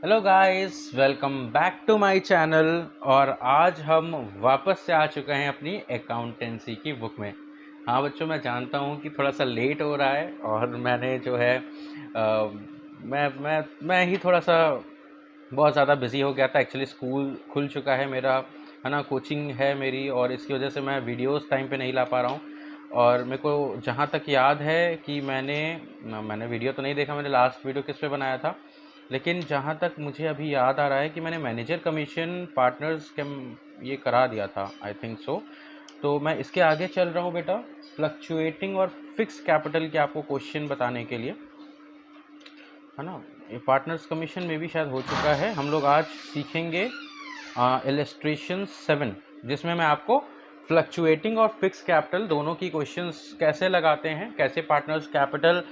Hello guys, welcome back to my channel. और आज हम वापस से आ चुके हैं अपनी अकाउंटेंसी की बुक में। हाँ बच्चों, मैं जानता हूँ कि थोड़ा सा लेट हो रहा है और मैंने जो है मैं ही थोड़ा सा बहुत ज़्यादा बिजी हो गया था। एक्चुअली स्कूल खुल चुका है मेरा, है ना, कोचिंग है मेरी, और इसकी वजह से मैं वीडियोस टाइम पे नहीं ला पा रहा हूँ। और मेरे को जहाँ तक याद है कि मैंने वीडियो तो नहीं देखा, मैंने लास्ट वीडियो किस पे बनाया था, लेकिन जहाँ तक मुझे अभी याद आ रहा है कि मैंने मैनेजर कमीशन पार्टनर्स के ये करा दिया था, आई थिंक सो। तो मैं इसके आगे चल रहा हूँ बेटा, फ्लक्चुएटिंग और फिक्स कैपिटल के आपको क्वेश्चन बताने के लिए, है ना। ये पार्टनर्स कमीशन में भी शायद हो चुका है। हम लोग आज सीखेंगे इलस्ट्रेशन 7, जिसमें मैं आपको फ्लक्चुएटिंग और फिक्स कैपिटल दोनों की क्वेश्चंस कैसे लगाते हैं, कैसे पार्टनर्स कैपिटल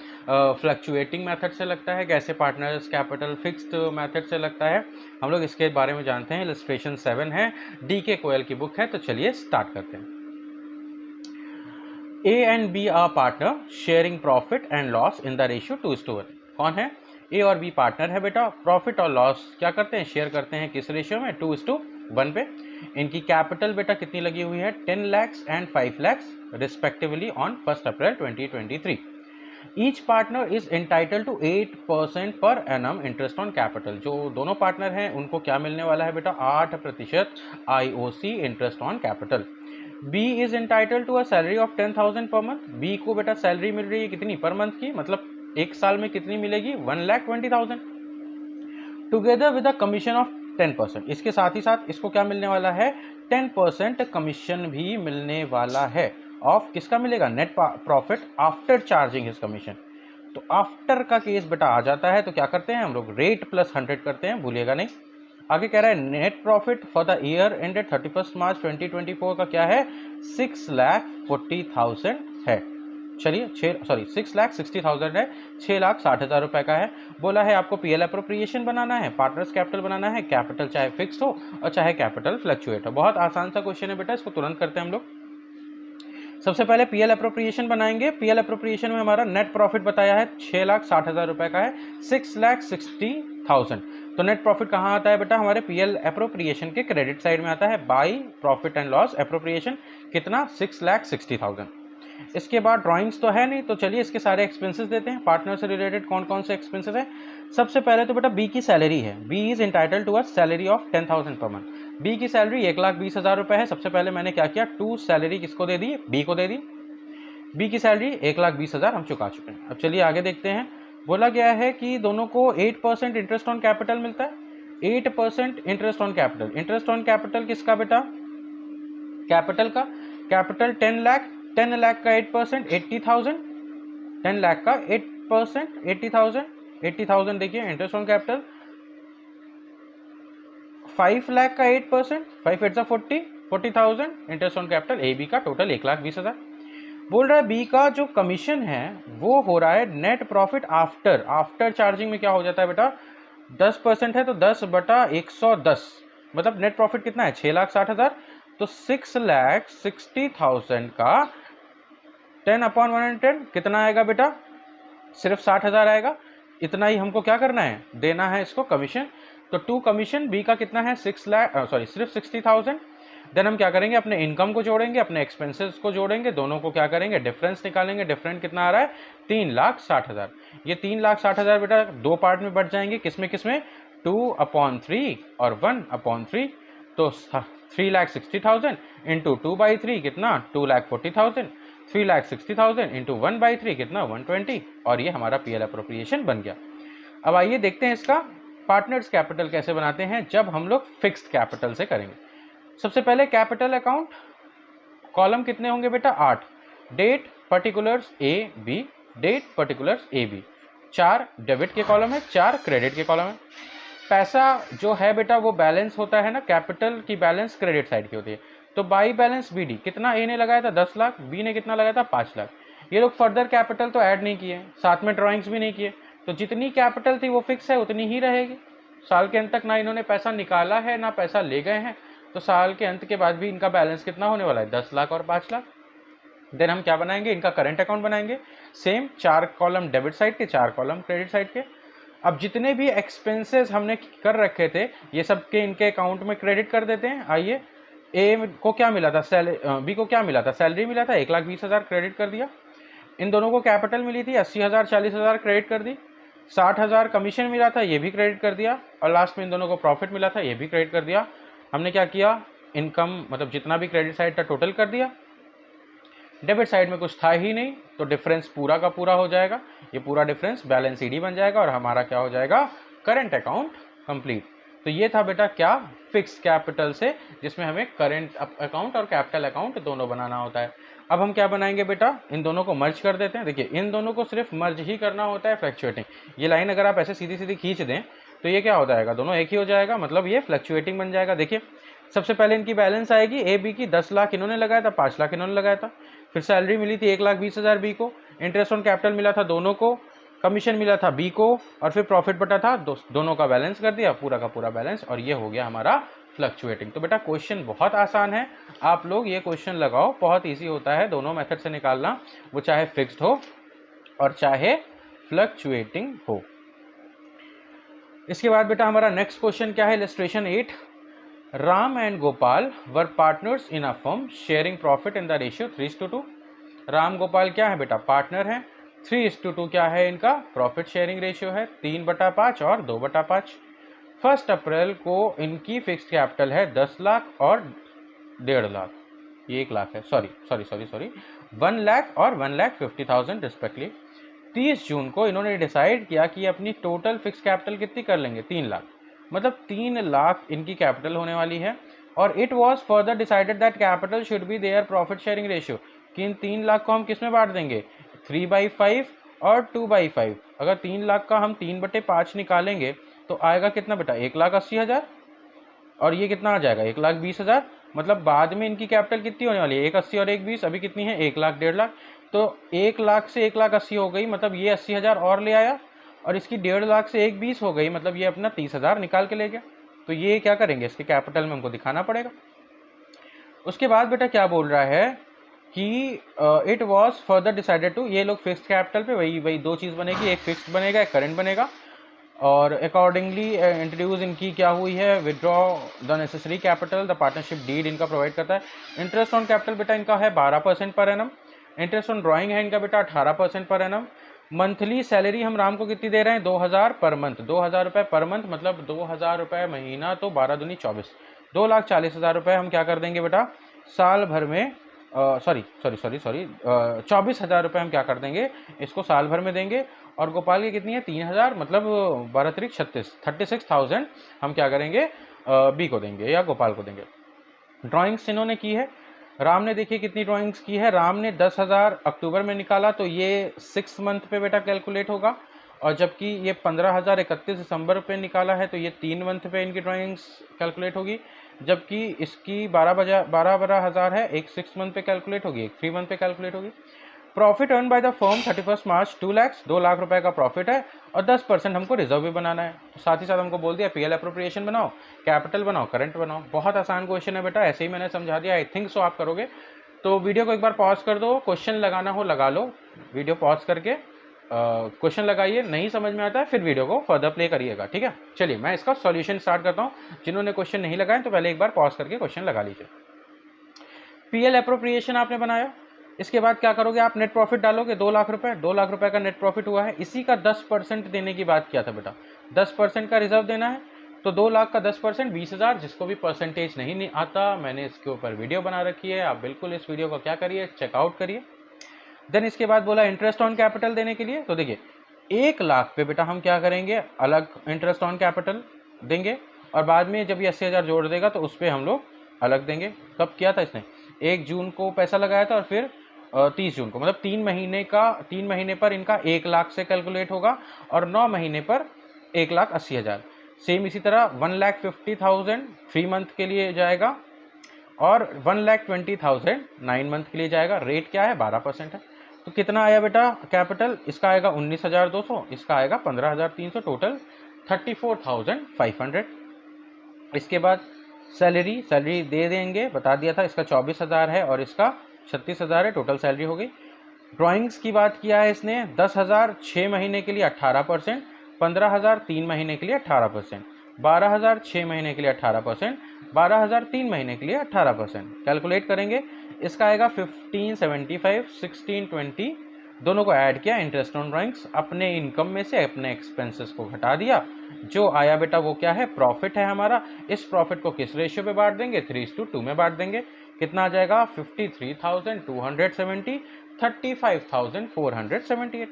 फ्लक्चुएटिंग मेथड से लगता है, कैसे पार्टनर्स कैपिटल फिक्स्ड मेथड से लगता है, हम लोग इसके बारे में जानते हैं। इलस्ट्रेशन 7 है, DK गोयल की बुक है। तो चलिए स्टार्ट करते हैं। A and B are partner sharing profit and loss in the ratio 2:1। कौन है? ए और बी पार्टनर है बेटा। प्रॉफिट और लॉस क्या करते हैं? शेयर करते हैं। किस रेशियो में? 2:1 पे। इनकी कैपिटल बेटा कितनी लगी हुई है? 10 lakhs and 5 lakhs respectively on 1 April 2023। Each partner is entitle to 8% per annum interest on capital. जो दोनों पार्टनर हैं उनको क्या मिलने वाला है बेटा? 8% IOC interest on capital. B is entitle to a salary of 10,000 per month. B को बेटा सैलरी मिल रही है कितनी पर मंथ की? मतलब एक साल में कितनी मिलेगी? 1,20,000 together with a commission of 10%। इसके साथ ही साथ इसको क्या मिलने वाला है? 10% कमीशन भी मिलने वाला है। ऑफ किसका मिलेगा? Net profit after charging his commission. तो आफ्टर का केस बेटा आ जाता है, तो क्या करते हैं हम लोग? रेट प्लस 100 करते हैं, भूलिएगा नहीं। आगे कह रहा है net profit for the year ended 31 March 2024 का क्या है? 6,40,000 है। चलिए 6,60,000 है, 6,60,000 रुपए का है। बोला है आपको पीएल अप्रोप्रिएशन बनाना है, पार्टनर्स कैपिटल बनाना है। कैपिटल चाहे फिक्स हो और चाहे कैपिटल फ्लक्चुएट हो। बहुत आसान सा क्वेश्चन है बेटा, इसको तुरंत करते हैं हम लोग। सबसे पहले पीएल अप्रोप्रिएशन बनाएंगे। पीएल अप्रोप्रिएशन में हमारा नेट प्रॉफिट बताया है 6,60,000 रुपए का है, 6,60,000। तो नेट प्रॉफिट कहाँ आता है बेटा? हमारे पीएल अप्रोप्रिएशन के क्रेडिट साइड में आता है, by profit and loss appropriation. कितना? 6,60,000। इसके बाद ड्राइंग्स तो है नहीं, तो चलिए इसके सारे एक्सपेंसेस देते हैं। पार्टनर से रिलेटेड कौन कौन से एक्सपेंसेस है? सबसे पहले तो बेटा बी की सैलरी है। B is entitle to a salary of 10,000 per month. B की सैलरी 1,20,000 रुपए है। सबसे पहले मैंने क्या किया? टू सैलरी किसको दे दी? बी को दे दी। बी की सैलरी 1,20,000 हम चुका चुके हैं। अब चलिए आगे देखते हैं। बोला गया है कि दोनों को 8% इंटरेस्ट ऑन कैपिटल मिलता है। 8% interest on capital. Interest on capital किसका बेटा? कैपिटल का। कैपिटल 10 लाख, 10 लाख का 8% 80,000। 10 लाख का 8% 80,000। 80,000 देखिए इंटरेस्ट ऑन कैपिटल। 5 लाख का 8%, 5 8 40, 40,000 interest on capital. A B का टोटल 1,20,000। बोल रहा है बी का जो कमीशन है वो हो रहा है net profit after. After charging में क्या हो जाता है बेटा? 10% है तो 10/110, मतलब नेट प्रॉफिट कितना है? 6,60,000। तो 6,60,000 का 10/110 कितना आएगा बेटा? सिर्फ 60,000 आएगा। इतना ही हमको क्या करना है? देना है इसको कमीशन। तो टू कमीशन बी का कितना है? सिर्फ 60,000। देन हम क्या करेंगे? अपने इनकम को जोड़ेंगे, अपने एक्सपेंसेस को जोड़ेंगे, दोनों को क्या करेंगे? डिफरेंस निकालेंगे। डिफरेंस कितना आ रहा है? 3,60,000। ये 3,60,000 बेटा दो पार्ट में बढ़ जाएंगे। किसमें किसमें? 2/3 और 1/3। तो 3,60,000 इंटू 2/3 कितना? 2,40,000। 3,60,000 इंटू 1/3 कितना? 120। और ये हमारा पीएल अप्रोप्रिएशन बन गया। अब आइए देखते हैं इसका पार्टनर्स कैपिटल कैसे बनाते हैं जब हम लोग फिक्स्ड कैपिटल से करेंगे। सबसे पहले कैपिटल अकाउंट, कॉलम कितने होंगे बेटा? 8। Date particulars A B, date particulars A B. 4 debit के कॉलम है, 4 क्रेडिट के कॉलम है। पैसा जो है बेटा वो बैलेंस होता है ना, कैपिटल की बैलेंस क्रेडिट साइड की होती है। तो बाई बैलेंस BD कितना ए ने लगाया था? 10 लाख। बी ने कितना लगाया था? 5 लाख। ये लोग फर्दर कैपिटल तो ऐड नहीं किए, साथ में ड्राइंग्स भी नहीं किए। तो जितनी कैपिटल थी वो फिक्स है, उतनी ही रहेगी। साल के अंत तक ना इन्होंने पैसा निकाला है ना पैसा ले गए हैं, तो साल के अंत के बाद भी इनका बैलेंस कितना होने वाला है? 10 लाख और 5 लाख। देन हम क्या बनाएंगे? इनका करंट अकाउंट बनाएंगे। सेम 4 कॉलम डेबिट साइड के, 4 कॉलम क्रेडिट साइड के। अब जितने भी एक्सपेंसेस हमने कर रखे थे ये सब के इनके अकाउंट में क्रेडिट कर देते हैं। आइए, ए को क्या मिला था, बी को क्या मिला था, सैलरी मिला था 1,20,000 क्रेडिट कर दिया। इन दोनों को कैपिटल मिली थी 80,000 40,000 क्रेडिट कर दी। 60,000 कमीशन मिला था, ये भी क्रेडिट कर दिया। और लास्ट में इन दोनों को प्रॉफिट मिला था, ये भी क्रेडिट कर दिया। हमने क्या किया, इनकम मतलब जितना भी क्रेडिट साइड था टोटल कर दिया। डेबिट साइड में कुछ था ही नहीं, तो डिफरेंस पूरा का पूरा हो जाएगा। ये पूरा डिफरेंस बैलेंस ईडी बन जाएगा और हमारा क्या हो जाएगा, करंट अकाउंट कंप्लीट। तो ये था बेटा क्या, फिक्स कैपिटल से, जिसमें हमें करंट अकाउंट और कैपिटल अकाउंट दोनों बनाना होता है। अब हम क्या बनाएंगे बेटा, इन दोनों को मर्ज कर देते हैं। देखिए इन दोनों को सिर्फ मर्ज ही करना होता है, फ्लक्चुएटिंग। ये लाइन अगर आप ऐसे सीधी सीधी खींच दें तो ये क्या हो जाएगा, दोनों एक ही हो जाएगा, मतलब ये फ्लक्चुएटिंग बन जाएगा। देखिए सबसे पहले इनकी बैलेंस आएगी, ए बी की 10 लाख इन्होंने लगाया था, 5 लाख इन्होंने लगाया था। फिर सैलरी मिली थी 1,20,000 बी को, इंटरेस्ट ऑन कैपिटल मिला था दोनों को, कमीशन मिला था बी को, और फिर प्रॉफिट बटा था दोनों का बैलेंस कर दिया, पूरा का पूरा बैलेंस, और ये हो गया हमारा फ्लक्चुएटिंग। तो बेटा क्वेश्चन बहुत आसान है, आप लोग ये क्वेश्चन लगाओ, बहुत ईजी होता है दोनों मेथड से निकालना, वो चाहे फिक्स्ड हो और चाहे फ्लक्चुएटिंग हो। इसके बाद बेटा हमारा नेक्स्ट क्वेश्चन क्या है, illustration 8। Ram and Gopal were partners in a firm sharing profit in the ratio 3:2। Ram Gopal क्या है बेटा, पार्टनर है। 3:2 क्या है इनका, प्रॉफिट शेयरिंग रेशियो है, 3/5 और 2/5। 1 अप्रैल को इनकी फिक्स्ड कैपिटल है 10 लाख और 1.5 लाख, ये 1 लाख है, सॉरी 1 लाख और 1,50,000 रिस्पेक्टली। 30 जून को इन्होंने डिसाइड किया कि अपनी टोटल फिक्स कैपिटल कितनी कर लेंगे, 3 लाख, मतलब 3 लाख इनकी कैपिटल होने वाली है। और it was further decided that capital should be their profit sharing ratio, कि इन 3 लाख को हम किस में बांट देंगे, 3/5 और 2/5। अगर 3 लाख का हम 3/5 निकालेंगे तो आएगा कितना बेटा, 1,80,000, और ये कितना आ जाएगा, 1,20,000। मतलब बाद में इनकी कैपिटल कितनी होने वाली है, 1,80 और 1,20, अभी कितनी है, 1 लाख 1.5 लाख। तो 1 लाख से 1,80,000 हो गई, मतलब ये 80,000 और ले आया, और इसकी 1.5 लाख से 1,20 हो गई, मतलब ये अपना 30,000 निकाल के ले गया। तो ये क्या करेंगे, इसके कैपिटल में हमको दिखाना पड़ेगा। उसके बाद बेटा क्या बोल रहा है कि it was further decided to, ये लोग फिक्स्ड कैपिटल पे वही 2 चीज़ बनेगी, एक फिक्स्ड बनेगा एक करंट बनेगा, और अकॉर्डिंगली इंट्रोड्यूस इनकी क्या हुई है, withdraw the necessary capital, the partnership deed इनका प्रोवाइड करता है। इंटरेस्ट ऑन कैपिटल बेटा इनका है 12% per annum. Interest on drawing है इनका बेटा 18% पर एनम। मंथली सैलरी हम राम को कितनी दे रहे हैं, 2,000 पर मंथ, 2,000 रुपये पर मंथ, मतलब 2,000 रुपये महीना, तो 12 दूनी 24, 2,40,000 रुपये हम क्या कर देंगे बेटा, साल भर में, 24,000 रुपये हम क्या कर देंगे, इसको साल भर में देंगे। और गोपाल की कितनी है, 3,000, मतलब 12 × 36,000 हम क्या करेंगे, बी को देंगे या गोपाल को देंगे। ड्राइंग्स इन्होंने की है, राम ने देखिए कितनी ड्राइंग्स की है, राम ने 10,000 अक्टूबर में निकाला, तो ये 6 मंथ पे बेटा कैलकुलेट होगा, और जबकि ये 15,000 31 दिसंबर पे निकाला है, तो ये 3 मंथ पे इनकी ड्राइंग्स कैलकुलेट होगी। जबकि इसकी 12,000 है, एक 6 मंथ पे कैलकुलेट होगी, एक 3 मंथ पे कैलकुलेट होगी। Profit earn by the firm 31 मार्च 2 लाख, 2 लाख रुपए का प्रॉफिट है, और 10% हमको रिजर्व भी बनाना है। तो साथ ही साथ हमको बोल दिया पीएल अप्रोप्रिएशन बनाओ, कैपिटल बनाओ, करंट बनाओ। बहुत आसान क्वेश्चन है बेटा, ऐसे ही मैंने समझा दिया, आई थिंक सो आप करोगे। तो वीडियो को एक बार पॉज कर दो, क्वेश्चन लगाना हो लगा लो, वीडियो पॉज करके क्वेश्चन लगाइए, नहीं समझ में आता है फिर वीडियो को फर्दर प्ले करिएगा, ठीक है। चलिए मैं इसका सॉल्यूशन स्टार्ट करता हूँ। जिन्होंने क्वेश्चन नहीं लगाए तो पहले एक बार पॉज करके क्वेश्चन लगा लीजिए। पीएल अप्रोप्रिएशन आपने बनाया, इसके बाद क्या करोगे आप, नेट प्रॉफिट डालोगे, 2 लाख रुपए, 2 लाख रुपए का नेट प्रॉफिट हुआ है, इसी का 10% देने की बात किया था बेटा, 10% का रिजर्व देना है। तो 2 लाख का 10% 20,000, जिसको भी परसेंटेज नहीं आता, मैंने इसके ऊपर वीडियो बना रखी है, आप बिल्कुल इस वीडियो को क्या करिए, चेकआउट करिए। देन इसके बाद बोला इंटरेस्ट ऑन कैपिटल देने के लिए, तो देखिए 1 लाख पे बेटा हम क्या करेंगे, अलग इंटरेस्ट ऑन कैपिटल देंगे, और बाद में जब ये 80,000 जोड़ देगा तो उस पर हम लोग अलग देंगे। कब किया था इसने, 1 जून को पैसा लगाया था, और फिर 30 जून को, मतलब 3 महीने पर इनका 1 लाख से कैलकुलेट होगा, और 9 महीने पर 1,80,000। सेम इसी तरह 1,50,000 3 मंथ के लिए जाएगा, और 1,20,000 9 मंथ के लिए जाएगा। रेट क्या है, 12% है। तो कितना आया बेटा कैपिटल, इसका आएगा 19,200, इसका आएगा 15,300, टोटल 34,500। इसके बाद सैलरी दे देंगे, बता दिया था, इसका 24,000 है और इसका 36,000 है, टोटल सैलरी हो गई। ड्राइंग्स की बात किया है इसने, 10,000 6 महीने के लिए 18%, 15,000 3 महीने के लिए 18%, 12,000 6 महीने के लिए 18%, 12,000 3 महीने के लिए 18%। कैलकुलेट करेंगे, इसका आएगा 1575, 1620, दोनों को ऐड किया, इंटरेस्ट ऑन ड्राइंग्स, अपने इनकम में से अपने एक्सपेंसेस को घटा दिया, जो आया बेटा वो क्या है, प्रॉफिट है हमारा। इस प्रॉफिट को किस रेशियो पे बांट देंगे, 3:2 में बांट देंगे। कितना आ जाएगा, 53,270, 35,478।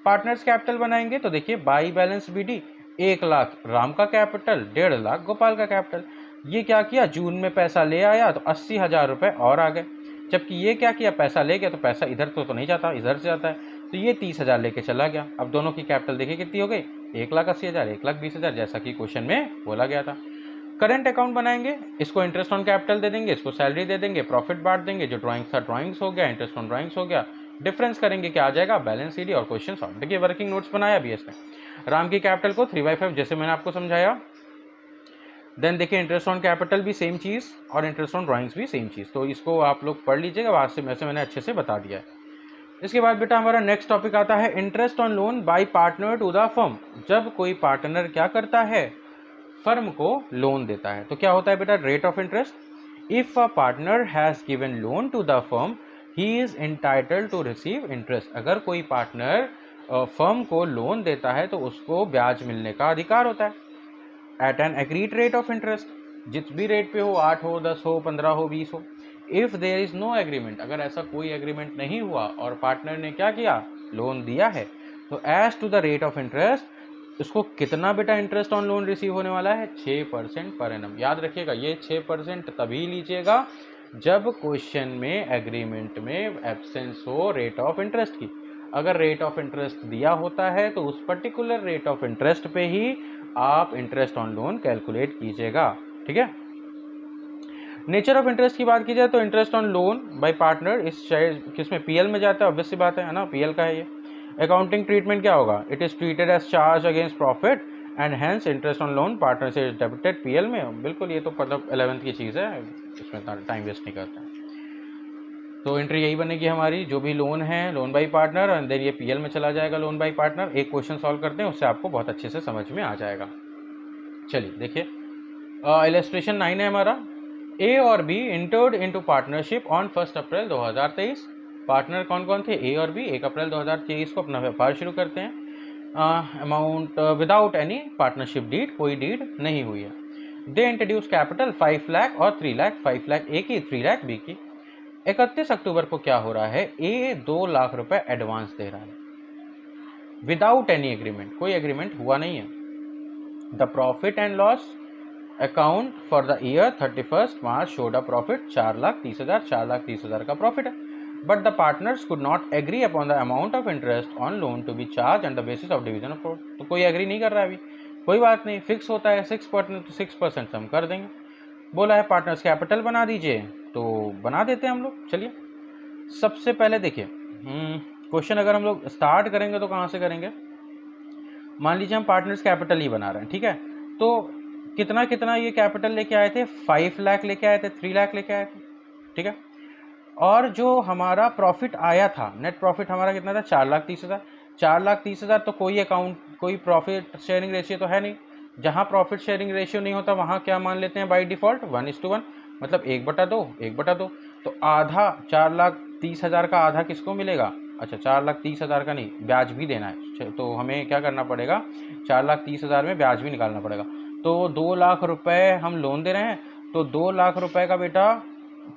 पार्टनर्स कैपिटल बनाएंगे तो देखिए by balance B D, 1 lakh Ram का कैपिटल, 1.5 लाख गोपाल का कैपिटल। ये क्या किया, जून में पैसा ले आया तो 80,000 रुपये और आ गए, जबकि ये क्या किया, पैसा ले गया तो पैसा इधर तो नहीं जाता, इधर से जाता है, तो ये 30,000 लेके चला गया। अब दोनों की कैपिटल देखिए कितनी हो गई, 1,80,000, 1,20,000, जैसा कि क्वेश्चन में बोला गया था। करंट अकाउंट बनाएंगे, इसको इंटरेस्ट ऑन कैपिटल दे देंगे, इसको सैलरी दे देंगे, प्रॉफिट बांट देंगे, जो ड्राइंग्स था ड्राइंग्स हो गया, इंटरेस्ट ऑन ड्राइंग्स हो गया, डिफरेंस करेंगे क्या आ जाएगा, बैलेंस शीट और क्वेश्चन सॉल्व। देखिए वर्किंग नोट्स बनाया भी इसने, राम की कैपिटल को 3/5 जैसे मैंने आपको समझाया। देन देखिए इंटरेस्ट ऑन कैपिटल भी सेम चीज़ और इंटरेस्ट ऑन ड्राइंग्स भी सेम चीज़, तो इसको आप लोग पढ़ लीजिएगा, वहाँ से वैसे मैंने अच्छे से बता दिया है। इसके बाद बेटा हमारा नेक्स्ट टॉपिक आता है interest on loan by partner to the firm. जब कोई पार्टनर क्या करता है, फर्म को लोन देता है, तो क्या होता है बेटा, rate of interest. If a partner has given loan to the firm, he is entitled to receive interest. अगर कोई पार्टनर फर्म को लोन देता है तो उसको ब्याज मिलने का अधिकार होता है, at an agreed rate of interest, जिस भी रेट पे हो, 8 हो, 10 हो, 15 हो, 20 हो। If there is no agreement, अगर ऐसा कोई एग्रीमेंट नहीं हुआ और पार्टनर ने क्या किया, लोन दिया है, तो as to the rate of interest, उसको कितना बेटा इंटरेस्ट ऑन लोन रिसीव होने वाला है, 6% पर एनम। याद रखिएगा ये 6% तभी लीजिएगा जब क्वेश्चन में एग्रीमेंट में एब्सेंस हो रेट ऑफ इंटरेस्ट की। अगर रेट ऑफ इंटरेस्ट दिया होता है तो उस पर्टिकुलर रेट ऑफ इंटरेस्ट पे ही आप इंटरेस्ट ऑन लोन कैलकुलेट कीजिएगा, ठीक है। नेचर ऑफ इंटरेस्ट की बात की जाए तो interest on loan by partner इस किसमें, पीएल में जाता है, ऑब्वियस सी बात है ना, पीएल का है ये। अकाउंटिंग ट्रीटमेंट क्या होगा, it is treated as charge against profit and hence interest on loan partner से डेबिटेड पीएल में। बिल्कुल ये तो मतलब 11th की चीज़ है, इसमें टाइम वेस्ट नहीं करते हैं। तो एंट्री यही बनेगी हमारी, जो भी लोन है loan by partner, and then ये पीएल में चला जाएगा लोन बाई पार्टनर। एक क्वेश्चन सॉल्व करते हैं, उससे आपको बहुत अच्छे से समझ में आ जाएगा। चलिए देखिए, इलस्ट्रेशन 9 है हमारा। ए और B entered into partnership on 1 April 2023। Partner कौन कौन थे, ए और बी। 1 अप्रैल 2023 को अपना व्यापार शुरू करते हैं। Amount without any partnership deed, कोई डीड नहीं हुई है। दे इंट्रोड्यूस कैपिटल 5 लाख और 3 लाख, 5 लाख ए की, 3 लाख बी की। 31 अक्टूबर को क्या हो रहा है, ए 2 लाख रुपए एडवांस दे रहा है विदाउट एनी एग्रीमेंट, कोई एग्रीमेंट हुआ नहीं है। The profit and loss account for the year 31 March showed a profit 4,30,000, 4,30,000 का प्रॉफिट है। But the partners could not agree upon the amount of interest on loan to be charge on the basis of division of profit. तो कोई agree नहीं कर रहा है अभी, कोई बात नहीं, फिक्स होता है 6%, तो 6% हम कर देंगे। बोला है पार्टनर्स कैपिटल बना दीजिए, तो बना देते हैं हम लोग। चलिए सबसे पहले देखिए, क्वेश्चन अगर हम लोग स्टार्ट करेंगे तो कहाँ से करेंगे, मान लीजिए हम पार्टनर्स कैपिटल ही बना रहे हैं, ठीक है। तो कितना कितना ये कैपिटल लेके आए थे, 5 लाख लेके आए थे, 3 लाख लेके आए थे, ठीक है। और जो हमारा प्रॉफिट आया था, नेट प्रॉफिट हमारा कितना था, 4,30,000। 4,30,000 तो कोई अकाउंट, कोई प्रॉफिट शेयरिंग रेशियो तो है नहीं। जहाँ प्रॉफिट शेयरिंग रेशियो नहीं होता वहाँ क्या मान लेते हैं बाई डिफ़ॉल्ट, 1:1, मतलब 1/2, 1/2। तो आधा 4,30,000 का आधा किसको मिलेगा, अच्छा 4,30,000 का नहीं, ब्याज भी देना है, तो हमें क्या करना पड़ेगा, 4,30,000 में ब्याज भी निकालना पड़ेगा। तो 2 लाख रुपए हम लोन दे रहे हैं, तो 2 लाख रुपए का बेटा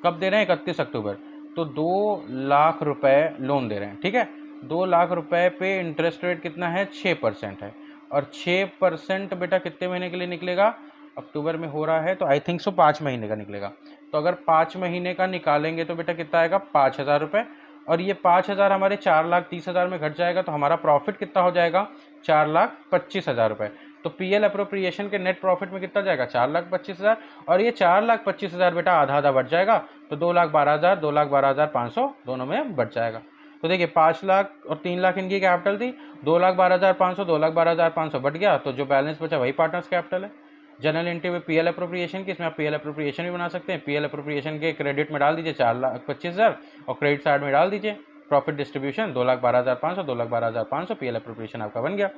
कब दे रहे हैं, 31 अक्टूबर, तो 2 लाख रुपए लोन दे रहे हैं, ठीक है। 2 लाख रुपए पे इंटरेस्ट रेट कितना है, 6% है, और 6% बेटा कितने महीने के लिए निकलेगा, अक्टूबर में हो रहा है तो आई थिंक सो 5 महीने का निकलेगा। तो अगर 5 महीने का निकालेंगे तो बेटा कितना आएगा, 5,000 रुपये, और ये 5,000 हमारे 4,30,000 में घट जाएगा, तो हमारा प्रॉफिट कितना हो जाएगा, 4,25,000 रुपये। तो पीएल अप्रोप्रिएशन के नेट प्रॉफिट में कितना जाएगा, 4,25,000, और ये 4,25,000 बेटा आधा आधा बढ़ जाएगा, तो 2,12,000, 2,12,500 दोनों में बढ़ जाएगा। तो देखिए 5 लाख और 3 लाख इनकी कैपिटल थी, 2,12,500, 2,12,500 बढ़ गया, तो जो बैलेंस बचा वही पार्टनर्स कैपिटल है। जनरल एंट्री में पीएल अप्रोप्रिएशन की, इसमें आप पीएल अप्रोप्रिएशन भी बना सकते हैं। पीएल अप्रोप्रिएशन के क्रेडिट में डाल दीजिए 4,25,000 और क्रेडिट साइड में डाल दीजिए प्रॉफिट डिस्ट्रीब्यूशन 2,12,500, 2,12,500 पीएल अप्रोप्रिएशन आपका बन गया।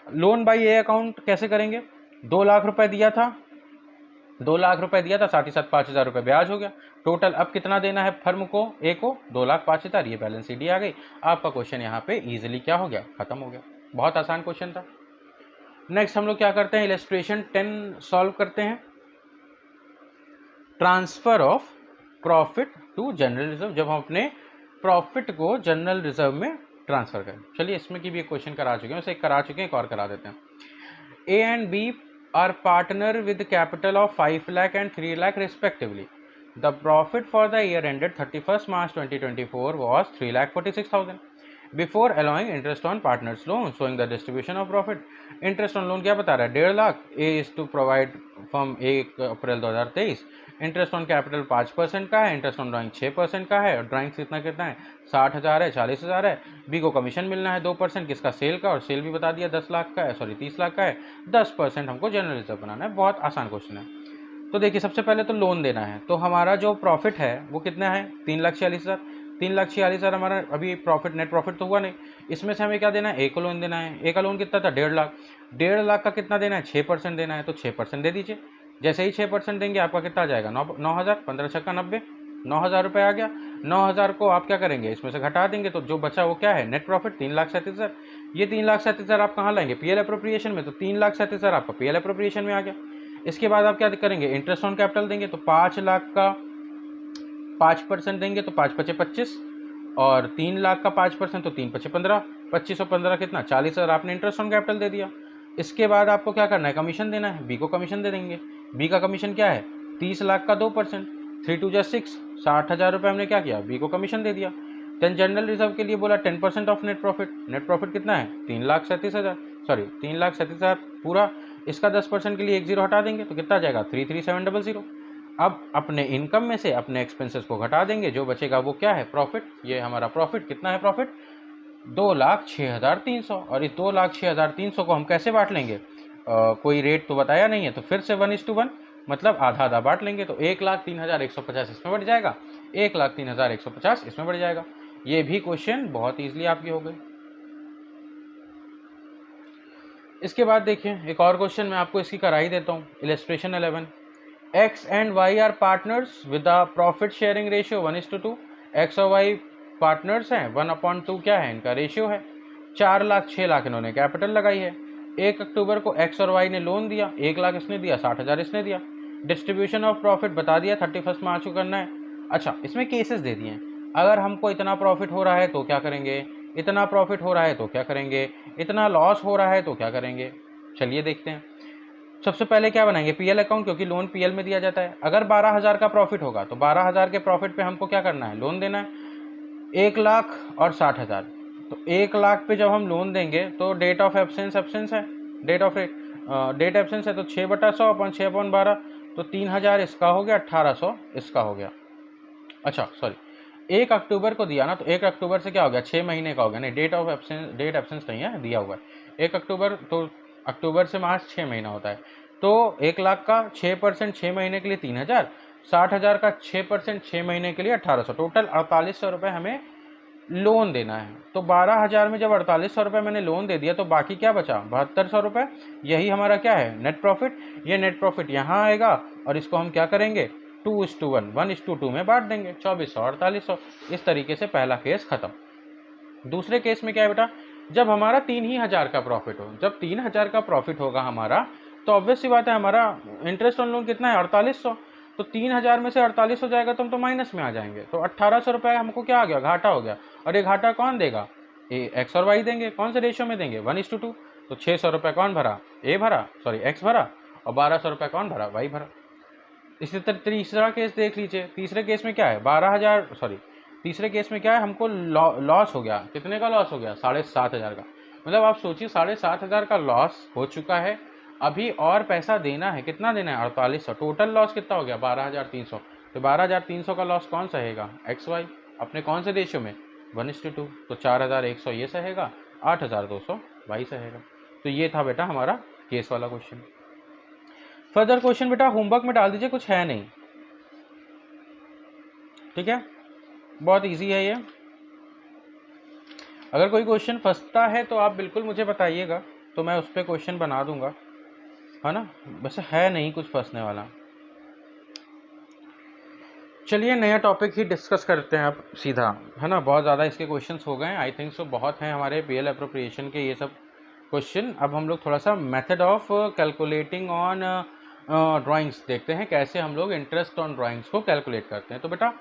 लोन बाई ए अकाउंट कैसे करेंगे, 2 लाख रुपए दिया था, 2 लाख रुपए दिया था, साथ ही साथ 5,000 रुपये ब्याज हो गया। टोटल अब कितना देना है फर्म को, ए को, 2,05,000। ये बैलेंस शीट आ गई। आपका क्वेश्चन यहाँ पे इजीली क्या हो गया, खत्म हो गया। बहुत आसान क्वेश्चन था। नेक्स्ट हम लोग क्या करते हैं, इलस्ट्रेशन 10 सॉल्व करते हैं। Transfer of profit to general reserve, जब हम अपने प्रॉफिट को जनरल रिजर्व में ट्रांसफर करें। चलिए इसमें की भी एक क्वेश्चन करा चुके हैं, उसे एक करा चुके हैं, एक और करा देते हैं। A and B are partner with capital of 5 lakh and 3 lakh respectively. The profit for the year ended 31 March 2024 was 3,46,000 before allowing interest on partners loan showing the distribution of profit. Interest on loan क्या बता रहा है, 1.5 lakh. A is to provide from 1 April 2023। Interest on capital 5% का है, interest on drawing 6% का है, और drawing कितना कितना है, 60,000 है, 40,000 है। बी को कमीशन मिलना है 2%, किसका, सेल का, और सेल भी बता दिया 10 लाख का है, सॉरी 30 लाख का है। 10% हमको जनरल रिजर्व बनाना है। बहुत आसान क्वेश्चन है। तो देखिए सबसे पहले तो लोन देना है, तो हमारा जो प्रॉफिट है वो कितना है, 3,46,000। 3,46,000 हमारा अभी प्रॉफिट, नेट प्रॉफिट तो हुआ नहीं। इसमें से हमें क्या देना है, ए को लोन देना है। ए का लोन कितना था, 1.5 लाख। 1.5 लाख का कितना देना है, 6% देना है, तो 6% दे दीजिए। जैसे ही 6% देंगे आपका कितना आ जाएगा, 9,000, 15 छक्का 90, 9,000 रुपये आ गया। 9,000 को आप क्या करेंगे, इसमें से घटा देंगे, तो जो बचा वो क्या है, नेट प्रॉफिट 3,37,000। ये 3,37,000 आप कहाँ लाएंगे, पीएल अप्रोप्रिएशन में, तो 3,37,000 आपका पीएल अप्रोप्रिएशन में आ गया। इसके बाद आप क्या करेंगे, इंटरेस्ट ऑन कैपिटल देंगे, तो 5 लाख का 5% देंगे, तो 5 पचे 25, और 3 लाख का 5%, तो 3 पचे 15, 25 और 15 कितना, 40,000 आपने इंटरेस्ट ऑन कैपिटल दे दिया। इसके बाद आपको क्या करना है, कमीशन देना है। बी को कमीशन दे देंगे। बी का कमीशन क्या है, 30 लाख का 2%, 3 2 6, 60,000 रुपये हमने क्या किया, बी को कमीशन दे दिया। देन जनरल रिजर्व के लिए बोला 10% of net profit. Net profit कितना है, 3,37,000, सॉरी 3,37,000 पूरा। इसका 10% के लिए 1 0 हटा देंगे, तो कितना आ जाएगा, 3,37,000। अब अपने इनकम में से अपने एक्सपेंसेस को घटा देंगे, जो बचेगा वो क्या है, प्रॉफिट। ये हमारा प्रॉफिट कितना है, प्रॉफिट 2,06,300। और इस 2,06,300 को हम कैसे बांट लेंगे, कोई रेट तो बताया नहीं है, तो फिर से 1:1, मतलब आधा आधा बांट लेंगे। तो 1,03,150 इसमें बढ़ जाएगा, 1,03,150 इसमें बढ़ जाएगा। ये भी क्वेश्चन बहुत ईजिली आपकी हो गई। इसके बाद देखिए एक और क्वेश्चन मैं आपको इसकी करा ही देता हूँ। Illustration 11, X and Y are partners with a profit sharing ratio 1:2। X और वाई पार्टनर्स हैं, 1/2 क्या है इनका रेशियो है। 4 लाख 6 लाख इन्होंने कैपिटल लगाई है। 1 अक्टूबर को एक्स और वाई ने लोन दिया, 1 लाख इसने दिया, 60,000 इसने दिया। डिस्ट्रीब्यूशन ऑफ प्रॉफिट बता दिया, 31 मार्च को करना है। अच्छा, इसमें केसेस दे दिए हैं, अगर हमको इतना प्रॉफिट हो रहा है तो क्या करेंगे, इतना प्रॉफिट हो रहा है तो क्या करेंगे, इतना लॉस हो रहा है तो क्या करेंगे। चलिए देखते हैं। सबसे पहले क्या बनाएंगे, पीएल अकाउंट, क्योंकि लोन पीएल में दिया जाता है। अगर 12,000 का प्रॉफिट होगा तो 12,000 के प्रॉफिट पे हमको क्या करना है, लोन देना है। 1 लाख और 60,000, तो 1 लाख पे जब हम लोन देंगे तो डेट ऑफ एब्सेंस है, डेट एब्सेंस है, तो 6/100 अपन 6/12, तो 3,000 इसका हो गया, 1,800 इसका हो गया। अच्छा सॉरी, 1 अक्टूबर को दिया ना, तो 1 अक्टूबर से क्या हो गया, 6 महीने का हो गया। नहीं, डेट एब्सेंस नहीं है, दिया हुआ है 1 अक्टूबर, तो अक्टूबर से मार्च 6 महीना होता है। तो 1 लाख का 6% 6 महीने के लिए 3,000, 60,000 का 6% 6 महीने के लिए 1,800, टोटल 4,800 रुपये हमें लोन देना है। तो 12,000 में जब 4,800 रुपये मैंने लोन दे दिया तो बाकी क्या बचा, 7,200 रुपये। यही हमारा क्या है, नेट प्रॉफिट। ये नेट प्रॉफिट यहाँ आएगा और इसको हम क्या करेंगे, 2:1 1:2 में बांट देंगे, 2,400 और 4,800। इस तरीके से पहला केस खत्म। दूसरे केस में क्या है बेटा, जब हमारा 3,000 का प्रॉफिट हो, जब 3,000 का प्रॉफिट होगा हमारा, तो ऑब्वियस सी बात है हमारा इंटरेस्ट ऑन लोन कितना है, 4,800। तो 3,000 में से 4,800 जाएगा तो हम तो माइनस में आ जाएंगे, तो 1,800 रुपये हमको क्या आ गया, घाटा हो गया। और ये घाटा कौन देगा, एक्स और वाई देंगे। कौन से रेशियो में देंगे, 1:2। तो 600 रुपये कौन भरा, एक्स भरा, और 1,200 रुपये कौन भरा, वाई भरा। इसी तरह तीसरा केस देख लीजिए। तीसरे केस में क्या है, तीसरे केस में क्या है, हमको लॉस हो गया। कितने का लॉस हो गया, 7,500 का। मतलब आप सोचिए 7,500 का लॉस हो चुका है, अभी और पैसा देना है। कितना देना है, 4,800। टोटल लॉस कितना हो गया, 12,300। तो 12,300 का लॉस कौन सहेगा, एक्स वाई, अपने कौन से रेशियो में, 1:2। तो 4,100 ये सहेगा, 8,200 वाई सहेगा। तो ये था बेटा हमारा केस वाला क्वेश्चन। फर्दर क्वेश्चन बेटा होमवर्क में डाल दीजिए, कुछ है नहीं, ठीक है, बहुत इजी है ये। अगर कोई क्वेश्चन फंसता है तो आप बिल्कुल मुझे बताइएगा, तो मैं उस पर क्वेश्चन बना दूंगा, है ना। वैसे है नहीं कुछ फंसने वाला। चलिए नया टॉपिक ही डिस्कस करते हैं अब सीधा, है ना। बहुत ज़्यादा इसके क्वेश्चंस हो गए हैं, आई थिंक सो बहुत हैं हमारे पीएल अप्रोप्रिएशन के ये सब क्वेश्चन। अब हम लोग थोड़ा सा method of calculating on drawings देखते हैं, कैसे हम लोग इंटरेस्ट ऑन ड्राइंग्स को कैलकुलेट करते हैं। तो बेटा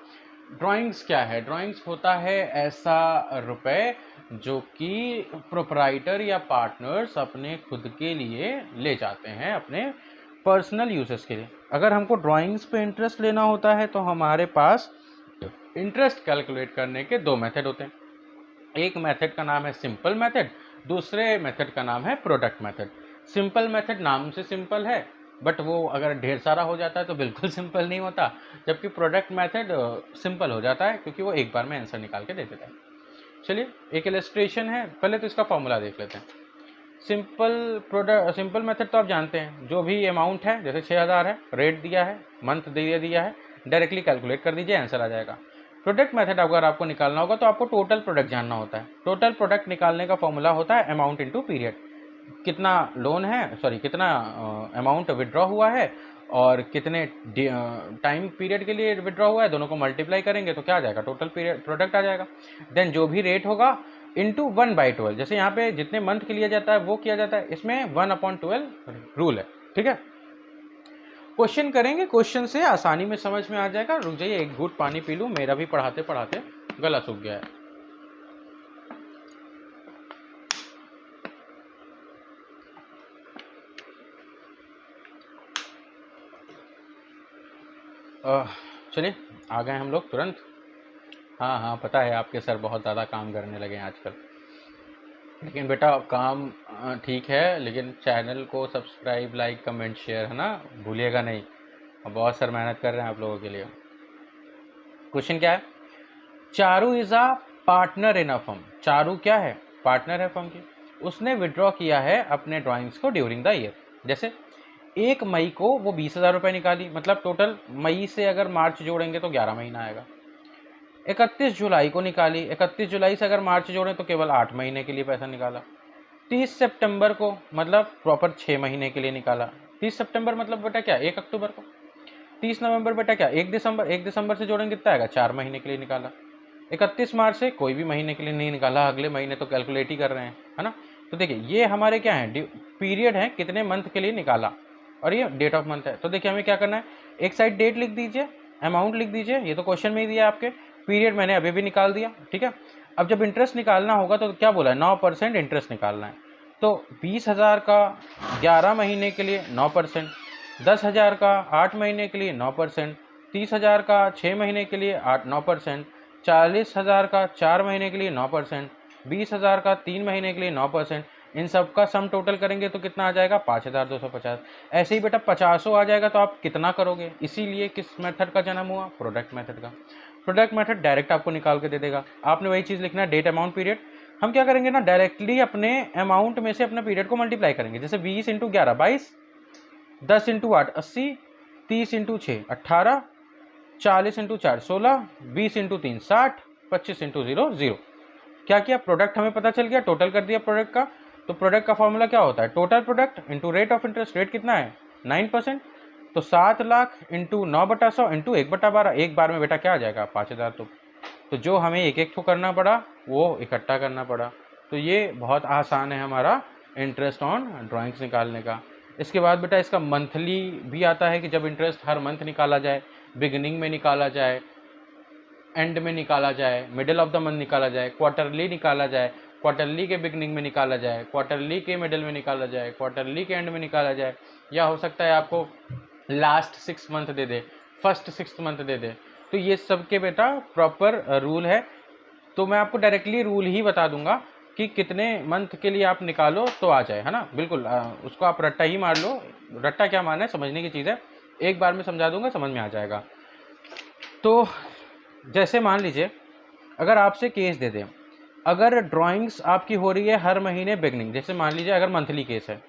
ड्राइंग्स क्या है? ड्राइंग्स होता है ऐसा रुपए जो कि प्रोप्राइटर या पार्टनर्स अपने खुद के लिए ले जाते हैं, अपने पर्सनल यूजेस के लिए। अगर हमको ड्राइंग्स पे इंटरेस्ट लेना होता है तो हमारे पास इंटरेस्ट कैलकुलेट करने के दो मेथड होते हैं। एक मेथड का नाम है सिंपल मेथड, दूसरे मेथड का नाम है प्रोडक्ट मेथड। सिंपल मेथड नाम से सिंपल है, बट वो अगर ढेर सारा हो जाता है तो बिल्कुल सिंपल नहीं होता, जबकि प्रोडक्ट मेथड सिंपल हो जाता है क्योंकि वो एक बार में आंसर निकाल के दे देता है। चलिए एक इलस्ट्रेशन है, पहले तो इसका फॉर्मूला देख लेते हैं। सिंपल मेथड तो आप जानते हैं, जो भी अमाउंट है, जैसे 6000 है, रेट दिया है, मंथ दिया है, डायरेक्टली कैलकुलेट कर दीजिए, आंसर आ जाएगा। प्रोडक्ट मेथड अगर आपको निकालना होगा तो आपको टोटल प्रोडक्ट जानना होता है। टोटल प्रोडक्ट निकालने का फॉर्मूला होता है अमाउंट इनटू पीरियड। कितना लोन है, सॉरी कितना अमाउंट विड्रॉ हुआ है और कितने टाइम पीरियड के लिए विड्रॉ हुआ है, दोनों को मल्टीप्लाई करेंगे तो क्या आ जाएगा, टोटल पीरियड प्रोडक्ट आ जाएगा। देन जो भी रेट होगा इंटू 1/12, जैसे यहाँ पे जितने मंथ के लिए जाता है वो किया जाता है, इसमें 1/12 रूल है, ठीक है। क्वेश्चन करेंगे, क्वेश्चन से आसानी में समझ में आ जाएगा। रुक जाइए एक घूंट पानी पी लूँ, मेरा भी पढ़ाते पढ़ाते गला सूख गया है। चलिए आ गए हम लोग तुरंत। हाँ पता है आपके सर बहुत ज़्यादा काम करने लगे हैं आजकल, लेकिन बेटा काम ठीक है, लेकिन चैनल को सब्सक्राइब, लाइक, कमेंट, शेयर, है ना, भूलिएगा नहीं। बहुत सर मेहनत कर रहे हैं आप लोगों के लिए। क्वेश्चन क्या है? Charu is a partner in a firm. Charu क्या है? पार्टनर है फर्म की। उसने विड्रॉ किया है अपने ड्राइंग्स को ड्यूरिंग द ईयर। जैसे 1 मई को वो 20,000 रुपये निकाली, मतलब टोटल मई से अगर मार्च जोड़ेंगे तो 11 महीना आएगा। 31 जुलाई को निकाली, 31 जुलाई से अगर मार्च जोड़ें तो केवल 8 महीने के लिए पैसा निकाला। 30 सितंबर को मतलब प्रॉपर 6 महीने के लिए निकाला। 30 सितंबर मतलब बेटा क्या, 1 अक्टूबर को। 30 नवंबर बेटा क्या, 1 दिसंबर। 1 दिसंबर से जोड़ेंगे कितना आएगा, 4 महीने के लिए निकाला। 31 मार्च से कोई भी महीने के लिए नहीं निकाला, अगले महीने तो कैलकुलेट ही कर रहे हैं, है ना। तो देखिए ये हमारे क्या है, पीरियड है, कितने मंथ के लिए निकाला, और ये डेट ऑफ मंथ है। तो देखिए हमें क्या करना है, एक साइड डेट लिख दीजिए, अमाउंट लिख दीजिए, ये तो क्वेश्चन में ही दिया आपके। पीरियड मैंने अभी भी निकाल दिया, ठीक है। अब जब इंटरेस्ट निकालना होगा तो क्या बोला है, 9% इंटरेस्ट निकालना है। तो 20,000 का 11 महीने के लिए 9%, 10,000 का 8 महीने के लिए 9%, 30,000 का 6 महीने के लिए 9%, 40,000 का 4 महीने के लिए 9%, 20,000 का 3 महीने के लिए 9%। इन सब का सम टोटल करेंगे तो कितना आ जाएगा, 5,250। ऐसे ही बेटा 50 आ जाएगा तो आप कितना करोगे, इसीलिए किस मेथड का जन्म हुआ, प्रोडक्ट मेथड का। प्रोडक्ट मेथड डायरेक्ट आपको निकाल के दे देगा। आपने वही चीज़ लिखना है, डेट, अमाउंट, पीरियड। हम क्या करेंगे ना, डायरेक्टली अपने अमाउंट में से अपने पीरियड को मल्टीप्लाई करेंगे। जैसे 20 × 11 22, 10 × 8 80, 30 × 6 18, 40 × 4 16, 20 × 3 60, 25 × 0 0। क्या किया, प्रोडक्ट हमें पता चल गया, टोटल कर दिया प्रोडक्ट का। तो प्रोडक्ट का फॉर्मूला क्या होता है, total product into rate of interest. Rate कितना है, 9%। तो 7 लाख इंटू 9/100 इंटू 1/12। एक बार में बेटा क्या आ जाएगा, 5,000। तो जो हमें एक एक ठो करना पड़ा वो इकट्ठा करना पड़ा। तो ये बहुत आसान है हमारा इंटरेस्ट ऑन ड्राइंग्स निकालने का। इसके बाद बेटा इसका मंथली भी आता है कि जब इंटरेस्ट हर मंथ निकाला जाए, बिगिनिंग में निकाला जाए, एंड में निकाला जाए, मिडिल ऑफ द मंथ निकाला जाए, क्वार्टरली निकाला जाए, क्वार्टरली के बिगनिंग में निकाला जाए, क्वार्टरली के मिडिल में निकाला जाए, क्वार्टरली के एंड में निकाला जाए, या हो सकता है आपको लास्ट 6 मंथ दे दे, फर्स्ट 6 मंथ दे दे। तो ये सब के बेटा प्रॉपर रूल है। तो मैं आपको डायरेक्टली रूल ही बता दूंगा कि कितने मंथ के लिए आप निकालो तो आ जाए, है ना। बिल्कुल उसको आप रट्टा ही मार लो। रट्टा क्या माना है, समझने की चीज़ है, एक बार में समझा दूंगा, समझ में आ जाएगा। तो जैसे मान लीजिए अगर आपसे केस दे दें, अगर ड्राइंग्स आपकी हो रही है हर महीने बिगनिंग, जैसे मान लीजिए अगर मंथली केस है,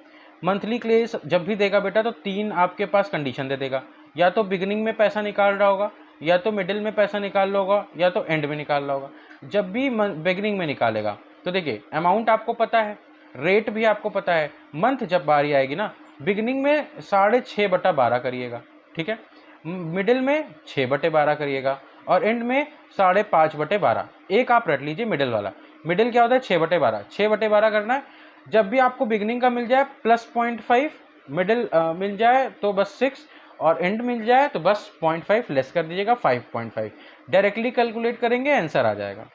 मंथली केस जब भी देगा बेटा तो 3 आपके पास कंडीशन दे देगा, या तो बिगनिंग में पैसा निकाल रहा होगा, या तो मिडिल में पैसा निकाल रहा होगा, या तो एंड में निकाल रहा होगा। जब भी बिगनिंग में निकालेगा तो देखिए अमाउंट आपको पता है, रेट भी आपको पता है। मंथ जब बारी आएगी ना, बिगिनिंग में 6.5/12 करिएगा, ठीक है, मिडिल में 6/12 करिएगा और एंड में 5.5/12। एक आप रट लीजिए मिडिल वाला। मिडिल क्या होता है? 6/12। 6/12 करना है। जब भी आपको बिगिनिंग का मिल जाए +0.5, मिडिल मिल जाए तो बस 6 और एंड मिल जाए तो बस 0.5 लेस कर दीजिएगा 5.5। डायरेक्टली कैलकुलेट करेंगे, आंसर आ जाएगा।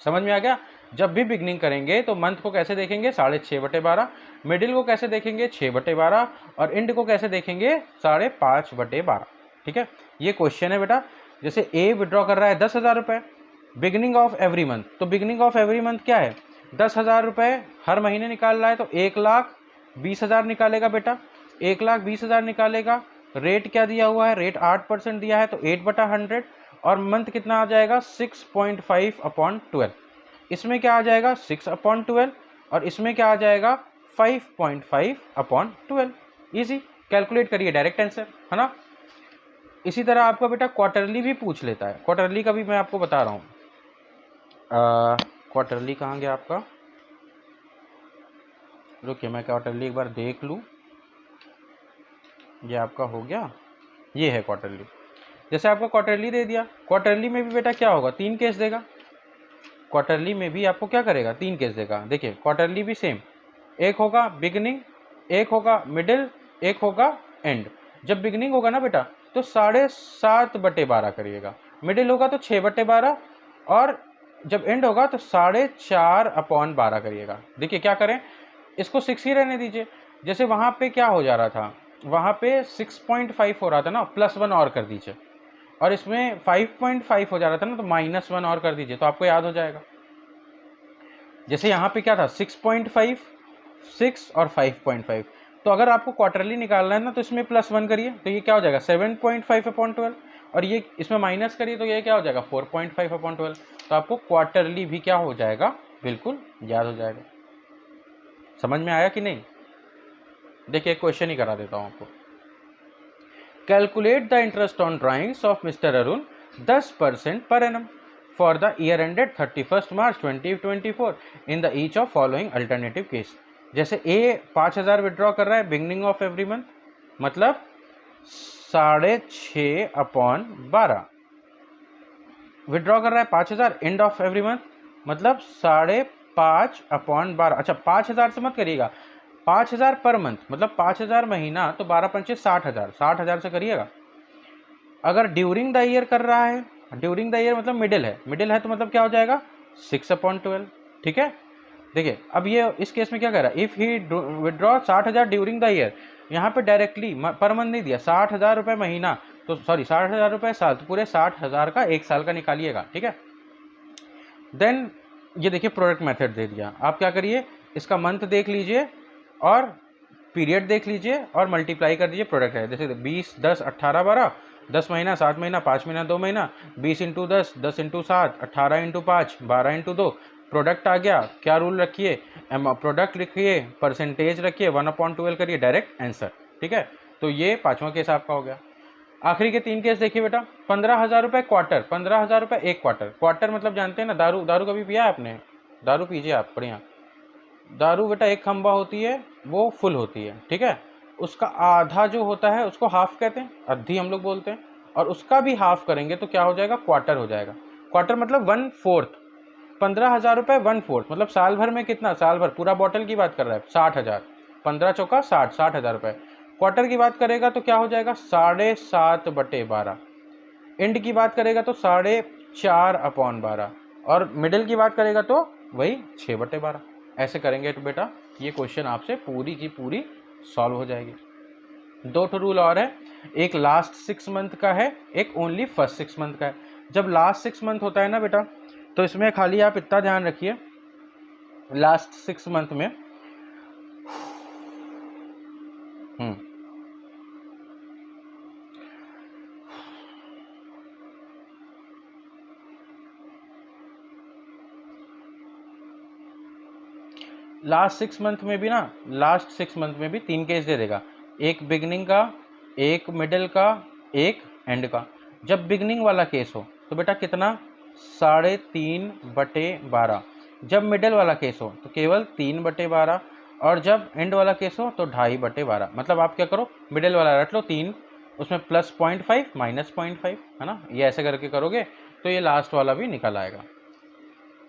समझ में आ गया? जब भी बिगनिंग करेंगे तो मंथ को कैसे देखेंगे? 6.5/12, मिडिल को कैसे देखेंगे? 6/12 और एंड को कैसे देखेंगे? 5.5/12। ठीक है, ये क्वेश्चन है बेटा। जैसे ए विड्रॉ कर रहा है 10,000 रुपये बिगनिंग ऑफ एवरी मंथ, तो बिगनिंग ऑफ एवरी मंथ क्या है? 10,000 रुपये हर महीने निकाल रहा है, तो 1,20,000 निकालेगा बेटा। 1,20,000 निकालेगा। रेट क्या दिया हुआ है? रेट 8% दिया है, तो 8/100 और मंथ कितना आ जाएगा? 6.5/12। इसमें क्या आ जाएगा? 6/12 और इसमें क्या आ जाएगा? 5.5/12। इजी, कैलकुलेट करिए, डायरेक्ट आंसर है ना। इसी तरह आपका बेटा क्वार्टरली भी पूछ लेता है। क्वार्टरली का भी मैं आपको बता रहा हूँ। क्वार्टरली कहाँ गया आपका? रुकिए मैं क्वार्टरली एक बार देख लूँ। ये आपका हो गया, ये है क्वार्टरली। जैसे आपको क्वार्टरली दे दिया, क्वार्टरली में भी बेटा क्या होगा? 3 केस देगा। क्वार्टरली में भी आपको क्या करेगा? 3 केस देगा। देखिए क्वार्टरली भी सेम, एक होगा बिगनिंग, एक होगा मिडिल, एक होगा एंड। जब बिगनिंग होगा ना बेटा तो 7.5/12 करिएगा, मिडिल होगा तो 6/12 और जब एंड होगा तो 4.5/12 करिएगा। देखिए क्या करें, इसको 6 ही रहने दीजिए। जैसे वहाँ पे क्या हो जा रहा था, वहाँ पे 6.5 हो रहा था ना, +1 और कर दीजिए, और इसमें 5.5 हो जा रहा था ना, तो -1 और कर दीजिए, तो आपको याद हो जाएगा। जैसे यहाँ पे क्या था? 6.5, 6 और 5.5। तो अगर आपको क्वार्टरली निकालना है ना, तो इसमें +1 करिए, तो ये क्या हो जाएगा? 7.5/12 और ये इसमें माइनस करिए तो ये क्या हो जाएगा? 4.5/12। तो आपको क्वार्टरली भी क्या हो जाएगा? बिल्कुल याद हो जाएगा। समझ में आया कि नहीं? देखिए क्वेश्चन ही करा देता हूँ आपको। Calculate the interest on drawings of mister Arun 10% per annum for the year ended 31 March 2024 in the each of following alternative case. जैसे ए 5,000 विड्रॉ कर रहा है बिगनिंग ऑफ एवरी मंथ, मतलब 6.5/12 विड्रॉ कर रहा है 5,000 एंड ऑफ एवरी मंथ, मतलब 5.5/12। अच्छा 5,000 से मत करिएगा, 5,000 पर मंथ, मतलब 5,000 महीना, तो 12×5 60,000, 60,000 से करिएगा। अगर ड्यूरिंग द ईयर कर रहा है, ड्यूरिंग द ईयर मतलब मिडिल है, मिडिल है तो मतलब क्या हो जाएगा? 6/12। ठीक है, देखिए अब ये इस केस में क्या कह रहा है? If he withdraw 60,000 during the year, यहाँ पे डायरेक्टली पर मंथ नहीं दिया, 60,000 रुपये महीना, तो सॉरी 60,000 रुपये साल, तो पूरे 60,000 का एक साल का निकालिएगा। ठीक है, देन ये देखिए प्रोडक्ट मेथड दे दिया। आप क्या करिए, इसका मंथ देख लीजिए और पीरियड देख लीजिए और मल्टीप्लाई कर दीजिए। प्रोडक्ट है जैसे 20, 10, 18, 12, 10 महीना, 7 महीना, 5 महीना, 2 महीना, 20 × 10, 10 × 7, 18 × 5, 12 × 2। प्रोडक्ट आ गया। क्या रूल रखिए? प्रोडक्ट लिखिए, परसेंटेज रखिए, 1/12 करिए, डायरेक्ट आंसर। ठीक है, तो ये 5वां केस आपका हो गया। आखिरी के 3 केस देखिए बेटा। 15,000 रुपये क्वार्टर, 15,000 रुपये एक क्वार्टर। क्वार्टर मतलब जानते हैं ना, दारू, दारू कभी पिया है आपने? दारू पीजिए आप, बढ़िया। दारू बेटा एक खंबा होती है, वो फुल होती है, ठीक है, उसका आधा जो होता है उसको हाफ कहते हैं, आधी हम लोग बोलते हैं, और उसका भी हाफ करेंगे तो क्या हो जाएगा? क्वार्टर हो जाएगा। क्वार्टर मतलब 1/4। 15,000 रुपये 1/4 मतलब साल भर में कितना? साल भर पूरा बॉटल की बात कर रहा है, 60,000। 15 चौका 60, 60,000 रुपये। क्वार्टर की बात करेगा तो क्या हो जाएगा? 7.5/12। एंड की बात करेगा तो 4.5/12 और मिडिल की बात करेगा तो वही 6/12। ऐसे करेंगे तो बेटा ये क्वेश्चन आपसे पूरी की पूरी सॉल्व हो जाएगी। 2 रूल और है, एक लास्ट 6 मंथ का है, एक ओनली फर्स्ट 6 मंथ का है। जब लास्ट 6 मंथ होता है ना बेटा, तो इसमें खाली आप इतना ध्यान रखिए, लास्ट 6 मंथ में लास्ट 6 मंथ में भी ना, लास्ट 6 मंथ में भी 3 केस दे देगा, एक बिगनिंग का, एक मिडिल का, एक एंड का। जब बिगनिंग वाला केस हो तो बेटा कितना? 3.5/12। जब मिडिल वाला केस हो तो केवल 3/12, और जब एंड वाला केस हो तो 2.5/12। मतलब आप क्या करो, मिडिल वाला रट लो 3, उसमें +0.5 -0.5, है ना, ये ऐसे करके करोगे तो ये लास्ट वाला भी निकल आएगा।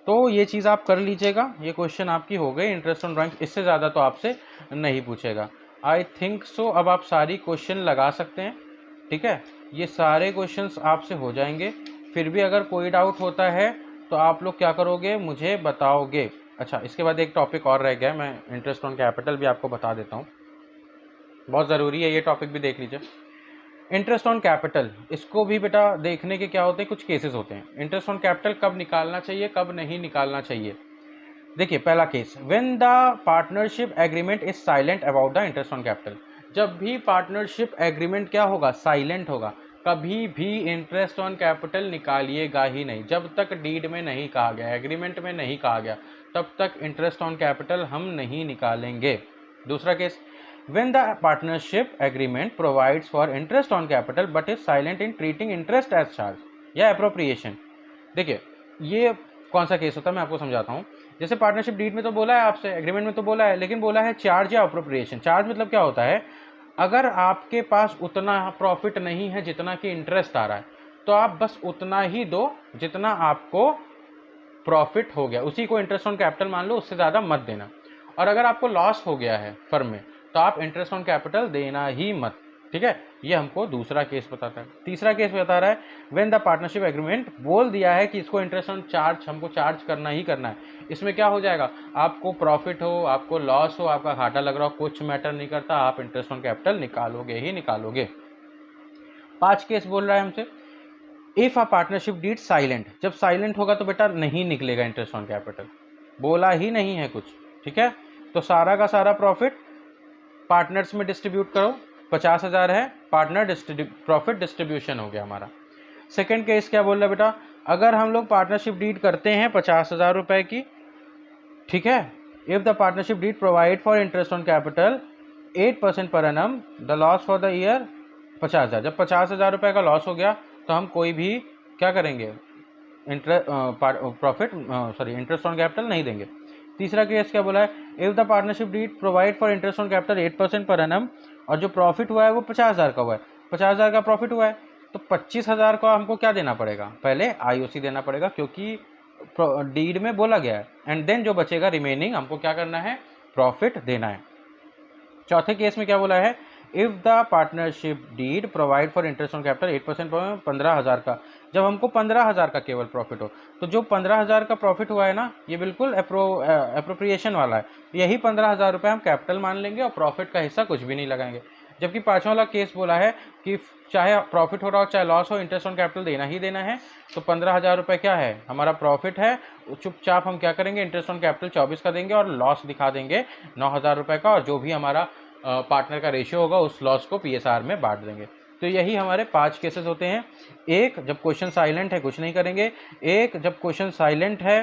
तो ये चीज़ आप कर लीजिएगा, ये क्वेश्चन आपकी हो गई इंटरेस्ट ऑन ड्राइंग, इससे ज़्यादा तो आपसे नहीं पूछेगा। आई थिंक सो अब आप सारी क्वेश्चन लगा सकते हैं, ठीक है, ये सारे क्वेश्चंस आपसे हो जाएंगे। फिर भी अगर कोई डाउट होता है तो आप लोग क्या करोगे, मुझे बताओगे। अच्छा, इसके बाद एक टॉपिक और रह गया, मैं इंटरेस्ट ऑन कैपिटल भी आपको बता देता हूँ, बहुत ज़रूरी है, ये टॉपिक भी देख लीजिए। इंटरेस्ट ऑन कैपिटल, इसको भी बेटा देखने के क्या होते हैं, कुछ केसेस होते हैं। इंटरेस्ट ऑन कैपिटल कब निकालना चाहिए, कब नहीं निकालना चाहिए। देखिए पहला case, when the partnership agreement is silent about the interest on capital. जब भी पार्टनरशिप एग्रीमेंट क्या होगा, साइलेंट होगा, कभी भी इंटरेस्ट ऑन कैपिटल निकालिएगा ही नहीं। जब तक डीड में नहीं कहा गया, एग्रीमेंट में नहीं कहा गया, तब तक इंटरेस्ट ऑन कैपिटल हम नहीं निकालेंगे। दूसरा case, when the partnership agreement provides for interest on capital but is silent in treating interest as charge या appropriation। देखिए ये कौन सा केस होता है, मैं आपको समझाता हूँ। जैसे पार्टनरशिप डीड में तो बोला है आपसे, एग्रीमेंट में तो बोला है, लेकिन बोला है चार्ज या अप्रोप्रिएशन। चार्ज मतलब क्या होता है, अगर आपके पास उतना प्रॉफिट नहीं है जितना कि इंटरेस्ट आ रहा है, तो आप बस उतना ही दो जितना आपको प्रॉफिट हो गया, उसी को इंटरेस्ट ऑन कैपिटल मान लो, उससे ज़्यादा मत देना। और अगर आपको लॉस हो गया है फर्म में तो आप इंटरेस्ट ऑन कैपिटल देना ही मत, ठीक है। ये हमको दूसरा केस बताता है। तीसरा केस बता रहा है, व्हेन द पार्टनरशिप एग्रीमेंट बोल दिया है कि इसको इंटरेस्ट ऑन चार्ज हमको चार्ज करना ही करना है। इसमें क्या हो जाएगा, आपको प्रॉफिट हो, आपको लॉस हो, आपका घाटा लग रहा हो, कुछ मैटर नहीं करता, आप इंटरेस्ट ऑन कैपिटल निकालोगे ही निकालोगे। 5 केस बोल रहा है हमसे, if a partnership deed silent, जब साइलेंट होगा तो बेटा नहीं निकलेगा इंटरेस्ट ऑन कैपिटल, बोला ही नहीं है कुछ, ठीक है। तो सारा का सारा प्रॉफिट पार्टनर्स में डिस्ट्रीब्यूट करो, 50,000 है, पार्टनर प्रॉफिट डिस्ट्रीब्यूशन हो गया हमारा। सेकेंड केस क्या बोल रहा है बेटा, अगर हम लोग पार्टनरशिप डीड करते हैं 50,000 रुपए की, ठीक है, if the partnership deed provide for interest on capital 8% per annum, the loss for the year 50,000। जब 50,000 रुपये का लॉस हो गया तो हम कोई भी क्या करेंगे, इंटरेस्ट ऑन कैपिटल नहीं देंगे। तीसरा केस क्या बोला है, if the partnership deed provide for interest on capital 8% per annum, और जो प्रॉफिट हुआ है वो 50,000 का हुआ है, 50,000 का प्रॉफिट हुआ है, तो 25,000 का हमको क्या देना पड़ेगा, पहले आईओसी देना पड़ेगा, क्योंकि डीड में बोला गया है। एंड देन जो बचेगा रिमेनिंग हमको क्या करना है, प्रॉफिट देना है। चौथे केस में क्या बोला है, if the partnership deed provide for interest on capital 8% per 15,000 का, जब हमको 15,000 का केवल प्रॉफिट हो, तो जो 15,000 का प्रॉफिट हुआ है ना, ये बिल्कुल अप्रोप्रिएशन वाला है, यही 15,000 रुपये हम कैपिटल मान लेंगे और प्रॉफिट का हिस्सा कुछ भी नहीं लगाएंगे। जबकि पाँचवां वाला केस बोला है कि चाहे प्रॉफिट हो रहा हो चाहे लॉस हो, इंटरेस्ट ऑन कैपिटल देना ही देना है। तो 15,000 रुपये क्या है, हमारा प्रॉफिट है, चुपचाप हम क्या करेंगे, इंटरेस्ट ऑन कैपिटल 24 का देंगे और लॉस दिखा देंगे 9,000 रुपये का, और जो भी हमारा पार्टनर का रेशियो होगा उस लॉस को पीएसआर में बांट देंगे। तो यही हमारे 5 केसेस होते हैं। एक, जब क्वेश्चन साइलेंट है कुछ नहीं करेंगे। एक, जब क्वेश्चन साइलेंट है,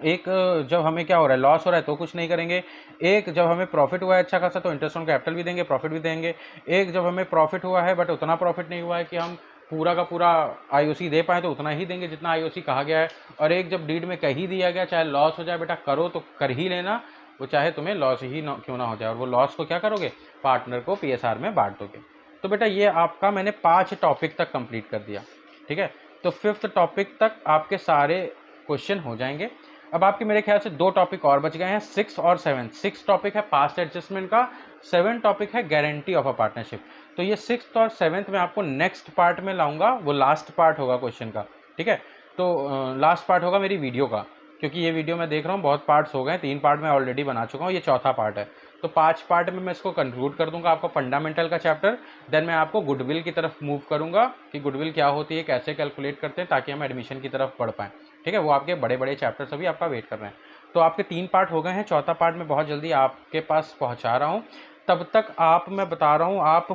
एक जब हमें क्या हो रहा है, लॉस हो रहा है तो कुछ नहीं करेंगे। एक, जब हमें प्रॉफिट हुआ है अच्छा खासा तो इंटरेस्ट ऑन कैपिटल भी देंगे, प्रॉफिट भी देंगे। एक, जब हमें प्रॉफिट हुआ है बट उतना प्रॉफिट नहीं हुआ है कि हम पूरा का पूरा आईओसी दे पाए, तो उतना ही देंगे जितना आईओसी कहा गया है। और एक, जब डीड में कह ही दिया गया चाहे लॉस हो जाए बेटा करो तो कर ही लेना, वो चाहे तुम्हें लॉस ही क्यों ना हो जाए, और वो लॉस को क्या करोगे, पार्टनर को पीएसआर में बांट दोगे। तो बेटा ये आपका मैंने 5 टॉपिक तक कंप्लीट कर दिया, ठीक है। तो 5th टॉपिक तक आपके सारे क्वेश्चन हो जाएंगे। अब आपके मेरे ख्याल से 2 टॉपिक और बच गए हैं, 6 और 7। 6 टॉपिक है पास्ट एडजस्टमेंट का, 7 टॉपिक है गारंटी ऑफ अ पार्टनरशिप। तो ये 6th और 7th में आपको नेक्स्ट पार्ट में लाऊंगा, वो लास्ट पार्ट होगा क्वेश्चन का, ठीक है। तो लास्ट पार्ट होगा मेरी वीडियो का, क्योंकि ये वीडियो मैं देख रहा हूँ बहुत पार्ट्स हो गए, 3 पार्ट मैं ऑलरेडी बना चुका हूँ, ये चौथा पार्ट है। तो 5 पार्ट में मैं इसको कंक्लूड कर दूंगा, आपका फंडामेंटल का चैप्टर। देन मैं आपको गुडविल की तरफ मूव करूंगा कि गुडविल क्या होती है, कैसे कैलकुलेट करते हैं, ताकि हम एडमिशन की तरफ बढ़ पाएँ, ठीक है। वो आपके बड़े बड़े चैप्टर सभी आपका वेट कर रहे हैं। तो आपके 3 पार्ट हो गए हैं, चौथा पार्ट मैं बहुत जल्दी आपके पास पहुँचा रहा हूँ। तब तक आप, मैं बता रहा हूँ, आप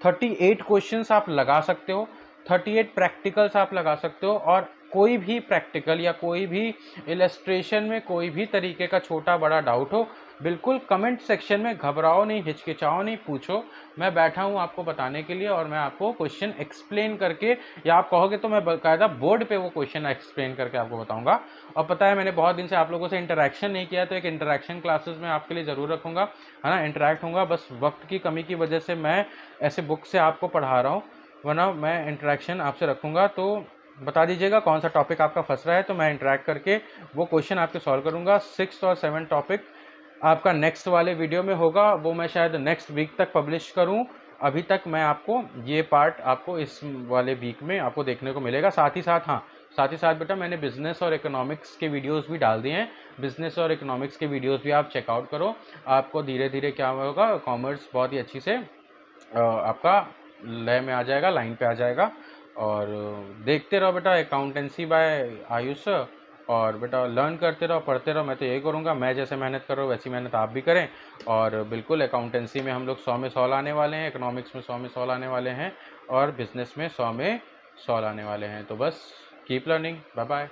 38 क्वेश्चंस आप लगा सकते हो, 38 प्रैक्टिकल्स आप लगा सकते हो, और कोई भी प्रैक्टिकल या कोई भी इलस्ट्रेशन में कोई भी तरीके का छोटा बड़ा डाउट हो, बिल्कुल कमेंट सेक्शन में घबराओ नहीं, हिचकिचाओ नहीं, पूछो। मैं बैठा हूँ आपको बताने के लिए, और मैं आपको क्वेश्चन एक्सप्लेन करके, या आप कहोगे तो मैं बाकायदा बोर्ड पे वो क्वेश्चन एक्सप्लेन करके आपको बताऊंगा। और पता है मैंने बहुत दिन से आप लोगों से इंटरेक्शन नहीं किया, तो एक इंटरेक्शन क्लासेस में आपके लिए ज़रूर रखूँगा, है ना, इंटरेक्ट होऊंगा। बस वक्त की कमी की वजह से मैं ऐसे बुक से आपको पढ़ा रहा हूँ, वरना मैं इंटरेक्शन आपसे रखूँगा। तो बता दीजिएगा कौन सा टॉपिक आपका फंस रहा है, तो मैं इंटरेक्ट करके वो क्वेश्चन आपके सॉल्व करूँगा। 6 और 7 टॉपिक आपका नेक्स्ट वाले वीडियो में होगा, वो मैं शायद नेक्स्ट वीक तक पब्लिश करूं। अभी तक मैं आपको ये पार्ट आपको इस वाले वीक में आपको देखने को मिलेगा। साथ ही साथ हाँ, साथ ही साथ बेटा मैंने बिजनेस और इकोनॉमिक्स के वीडियोस भी डाल दिए हैं। बिजनेस और इकोनॉमिक्स के वीडियोस भी आप चेकआउट करो। आपको धीरे धीरे क्या होगा, कॉमर्स बहुत ही अच्छी से आपका लय में आ जाएगा, लाइन पे आ जाएगा। और देखते रहो बेटा अकाउंटेंसी बाय आयुष, और बेटा लर्न करते रहो, पढ़ते रहो। मैं तो यही करूँगा, मैं जैसे मेहनत कर रहा हूँ वैसी मेहनत आप भी करें। और बिल्कुल अकाउंटेंसी में हम लोग 100 में 100 लाने वाले हैं, इकोनॉमिक्स में 100 में 100 लाने वाले हैं, और बिजनेस में 100 में 100 लाने वाले हैं। तो बस कीप लर्निंग, बाय बाय।